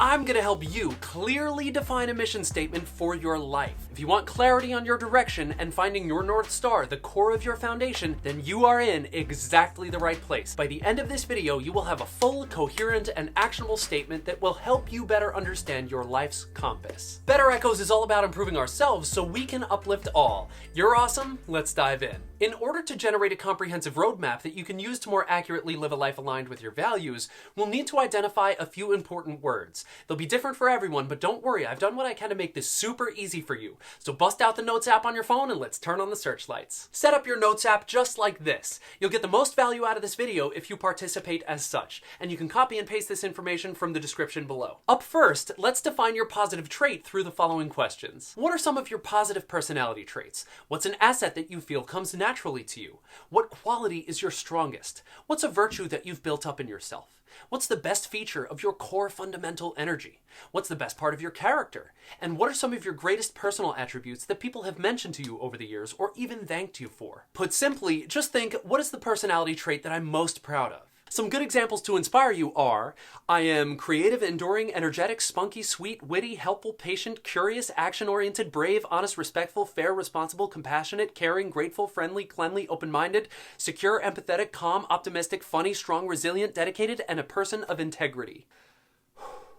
I'm gonna help you clearly define a mission statement for your life. If you want clarity on your direction and finding your North Star, the core of your foundation, then you are in exactly the right place. By the end of this video, you will have a full, coherent, and actionable statement that will help you better understand your life's compass. Better Echoes is all about improving ourselves so we can uplift all. You're awesome, let's dive in. In order to generate a comprehensive roadmap that you can use to more accurately live a life aligned with your values, we'll need to identify a few important words. They'll be different for everyone, but don't worry, I've done what I can to make this super easy for you. So bust out the Notes app on your phone and let's turn on the searchlights. Set up your Notes app just like this. You'll get the most value out of this video if you participate as such, and you can copy and paste this information from the description below. Up first, let's define your positive trait through the following questions. What are some of your positive personality traits? What's an asset that you feel comes naturally to you? What quality is your strongest? What's a virtue that you've built up in yourself? What's the best feature of your core fundamental energy? What's the best part of your character? And what are some of your greatest personal attributes that people have mentioned to you over the years or even thanked you for? Put simply, just think, what is the personality trait that I'm most proud of? Some good examples to inspire you are, I am creative, enduring, energetic, spunky, sweet, witty, helpful, patient, curious, action-oriented, brave, honest, respectful, fair, responsible, compassionate, caring, grateful, friendly, cleanly, open-minded, secure, empathetic, calm, optimistic, funny, strong, resilient, dedicated, and a person of integrity.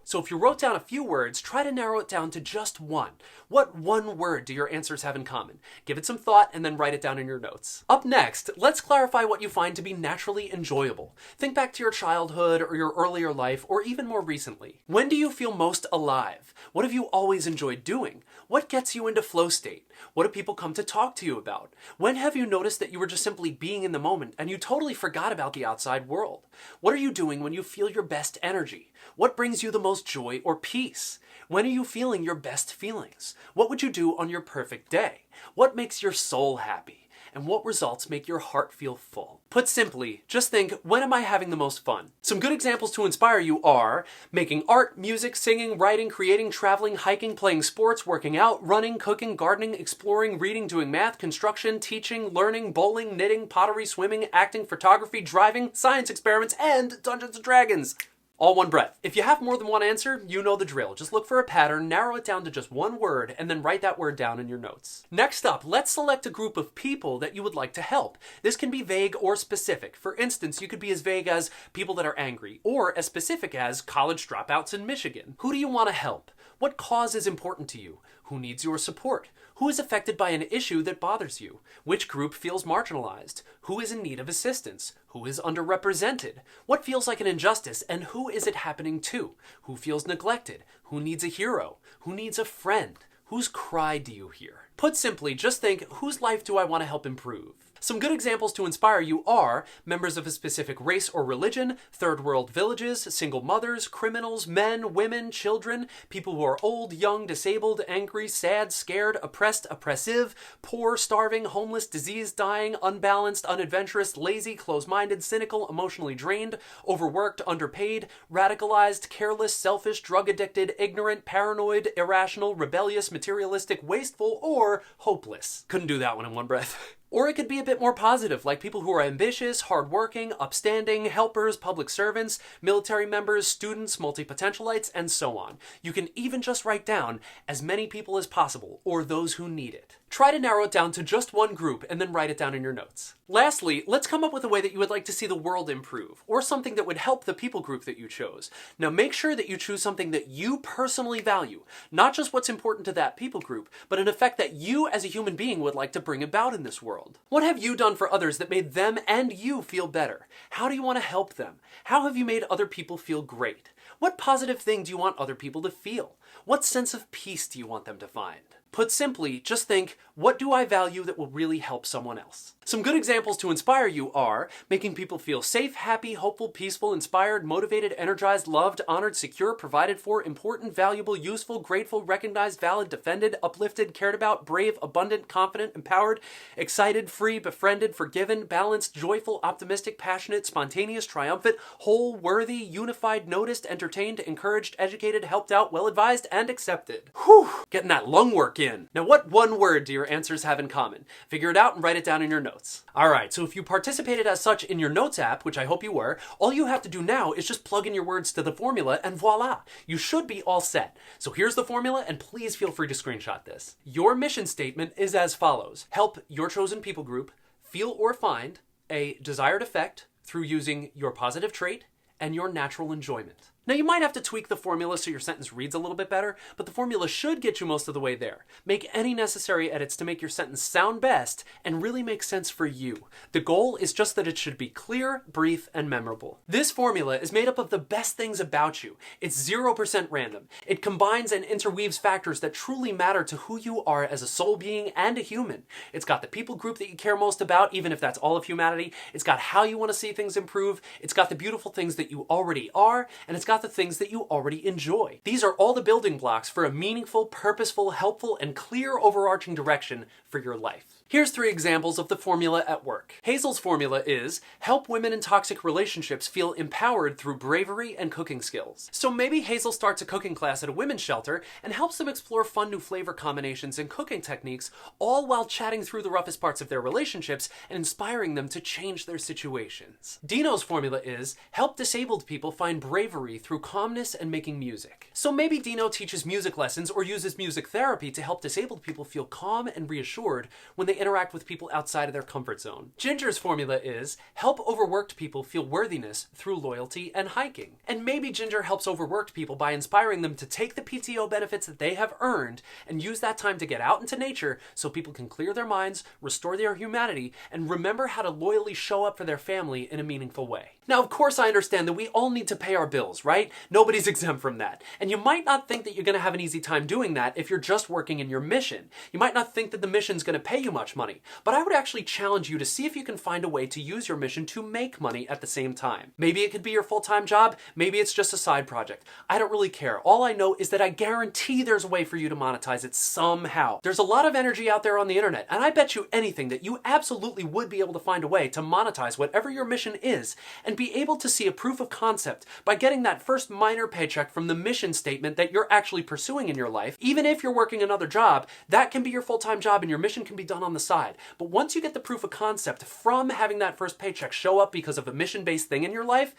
So if you wrote down a few words, try to narrow it down to just one. What one word do your answers have in common? Give it some thought and then write it down in your notes. Up next, let's clarify what you find to be naturally enjoyable. Think back to your childhood or your earlier life or even more recently. When do you feel most alive? What have you always enjoyed doing? What gets you into flow state? What do people come to talk to you about? When have you noticed that you were just simply being in the moment and you totally forgot about the outside world? What are you doing when you feel your best energy? What brings you the most joy or peace? When are you feeling your best feelings? What would you do on your perfect day? What makes your soul happy? And what results make your heart feel full? Put simply, just think, when am I having the most fun? Some good examples to inspire you are making art, music, singing, writing, creating, traveling, hiking, playing sports, working out, running, cooking, gardening, exploring, reading, doing math, construction, teaching, learning, bowling, knitting, pottery, swimming, acting, photography, driving, science experiments, and Dungeons & Dragons. All one breath. If you have more than one answer, you know the drill. Just look for a pattern, narrow it down to just one word, and then write that word down in your notes. Next up, let's select a group of people that you would like to help. This can be vague or specific. For instance, you could be as vague as people that are angry, or as specific as college dropouts in Michigan. Who do you want to help? What cause is important to you? Who needs your support? Who is affected by an issue that bothers you? Which group feels marginalized? Who is in need of assistance? Who is underrepresented? What feels like an injustice and who is it happening to? Who feels neglected? Who needs a hero? Who needs a friend? Whose cry do you hear? Put simply, just think, whose life do I want to help improve? Some good examples to inspire you are members of a specific race or religion, third world villages, single mothers, criminals, men, women, children, people who are old, young, disabled, angry, sad, scared, oppressed, oppressive, poor, starving, homeless, diseased, dying, unbalanced, unadventurous, lazy, close-minded, cynical, emotionally drained, overworked, underpaid, radicalized, careless, selfish, drug-addicted, ignorant, paranoid, irrational, rebellious, materialistic, wasteful, or hopeless. Couldn't do that one in one breath. Or it could be a bit more positive, like people who are ambitious, hardworking, upstanding, helpers, public servants, military members, students, multi-potentialites, and so on. You can even just write down as many people as possible, or those who need it. Try to narrow it down to just one group and then write it down in your notes. Lastly, let's come up with a way that you would like to see the world improve, or something that would help the people group that you chose. Now make sure that you choose something that you personally value, not just what's important to that people group, but an effect that you as a human being would like to bring about in this world. What have you done for others that made them and you feel better? How do you want to help them? How have you made other people feel great? What positive thing do you want other people to feel? What sense of peace do you want them to find? Put simply, just think, what do I value that will really help someone else? Some good examples to inspire you are making people feel safe, happy, hopeful, peaceful, inspired, motivated, energized, loved, honored, secure, provided for, important, valuable, useful, grateful, recognized, valid, defended, uplifted, cared about, brave, abundant, confident, empowered, excited, free, befriended, forgiven, balanced, joyful, optimistic, passionate, spontaneous, triumphant, whole, worthy, unified, noticed, entertained, encouraged, educated, helped out, well-advised, and accepted. Whew! Getting that lung work in. Now, what one word do your answers have in common? Figure it out and write it down in your notes. All right, so if you participated as such in your notes app, which I hope you were, all you have to do now is just plug in your words to the formula and voila, you should be all set. So here's the formula, and please feel free to screenshot this. Your mission statement is as follows. Help your chosen people group feel or find a desired effect through using your positive trait and your natural enjoyment. Now, you might have to tweak the formula so your sentence reads a little bit better, but the formula should get you most of the way there. Make any necessary edits to make your sentence sound best and really make sense for you. The goal is just that it should be clear, brief, and memorable. This formula is made up of the best things about you. It's 0% random. It combines and interweaves factors that truly matter to who you are as a soul being and a human. It's got the people group that you care most about, even if that's all of humanity. It's got how you want to see things improve. It's got the beautiful things that you already are, and it's got the things that you already enjoy. These are all the building blocks for a meaningful, purposeful, helpful, and clear overarching direction for your life. Here's 3 examples of the formula at work. Hazel's formula is, help women in toxic relationships feel empowered through bravery and cooking skills. So maybe Hazel starts a cooking class at a women's shelter and helps them explore fun new flavor combinations and cooking techniques, all while chatting through the roughest parts of their relationships and inspiring them to change their situations. Dino's formula is, help disabled people find bravery through calmness and making music. So maybe Dino teaches music lessons or uses music therapy to help disabled people feel calm and reassured when they interact with people outside of their comfort zone. Ginger's formula is, help overworked people feel worthiness through loyalty and hiking. And maybe Ginger helps overworked people by inspiring them to take the PTO benefits that they have earned and use that time to get out into nature so people can clear their minds, restore their humanity, and remember how to loyally show up for their family in a meaningful way. Now, of course, I understand that we all need to pay our bills, right? Nobody's exempt from that. And you might not think that you're going to have an easy time doing that if you're just working in your mission. You might not think that the mission's going to pay you much money, but I would actually challenge you to see if you can find a way to use your mission to make money at the same time. Maybe it could be your full-time job, maybe it's just a side project. I don't really care. All I know is that I guarantee there's a way for you to monetize it somehow. There's a lot of energy out there on the internet, and I bet you anything that you absolutely would be able to find a way to monetize whatever your mission is and be able to see a proof of concept by getting that first minor paycheck from the mission statement that you're actually pursuing in your life. Even if you're working another job, that can be your full-time job and your mission can be done on the side. But once you get the proof of concept from having that first paycheck show up because of a mission-based thing in your life,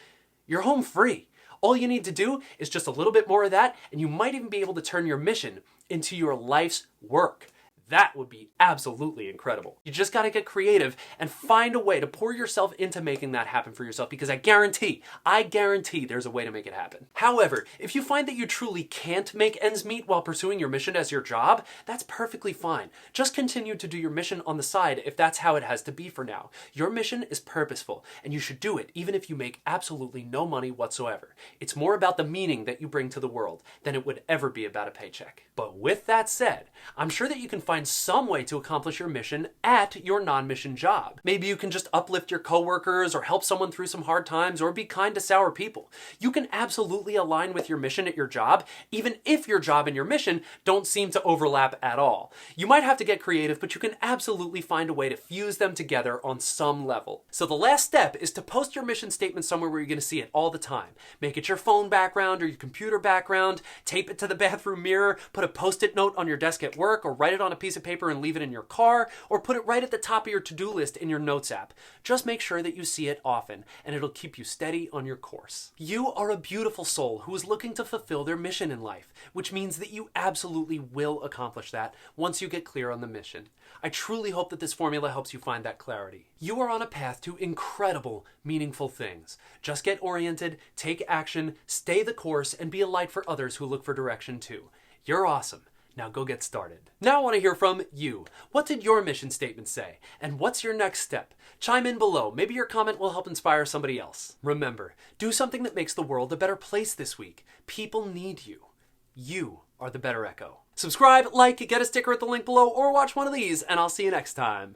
you're home free. All you need to do is just a little bit more of that, and you might even be able to turn your mission into your life's work. That would be absolutely incredible. You just gotta get creative and find a way to pour yourself into making that happen for yourself, because I guarantee there's a way to make it happen. However, if you find that you truly can't make ends meet while pursuing your mission as your job, that's perfectly fine. Just continue to do your mission on the side if that's how it has to be for now. Your mission is purposeful, and you should do it even if you make absolutely no money whatsoever. It's more about the meaning that you bring to the world than it would ever be about a paycheck. But with that said, I'm sure that you can find some way to accomplish your mission at your non-mission job. Maybe you can just uplift your coworkers or help someone through some hard times or be kind to sour people. You can absolutely align with your mission at your job, even if your job and your mission don't seem to overlap at all. You might have to get creative, but you can absolutely find a way to fuse them together on some level. So the last step is to post your mission statement somewhere where you're going to see it all the time. Make it your phone background or your computer background, tape it to the bathroom mirror, put a post-it note on your desk at work, or write it on a piece of paper and leave it in your car, or put it right at the top of your to-do list in your notes app. Just make sure that you see it often, and it'll keep you steady on your course. You are a beautiful soul who is looking to fulfill their mission in life, which means that you absolutely will accomplish that once you get clear on the mission. I truly hope that this formula helps you find that clarity. You are on a path to incredible, meaningful things. Just get oriented, take action, stay the course, and be a light for others who look for direction too. You're awesome. Now go get started. Now I want to hear from you. What did your mission statement say? And what's your next step? Chime in below. Maybe your comment will help inspire somebody else. Remember, do something that makes the world a better place this week. People need you. You are the better echo. Subscribe, like, get a sticker at the link below, or watch one of these, and I'll see you next time.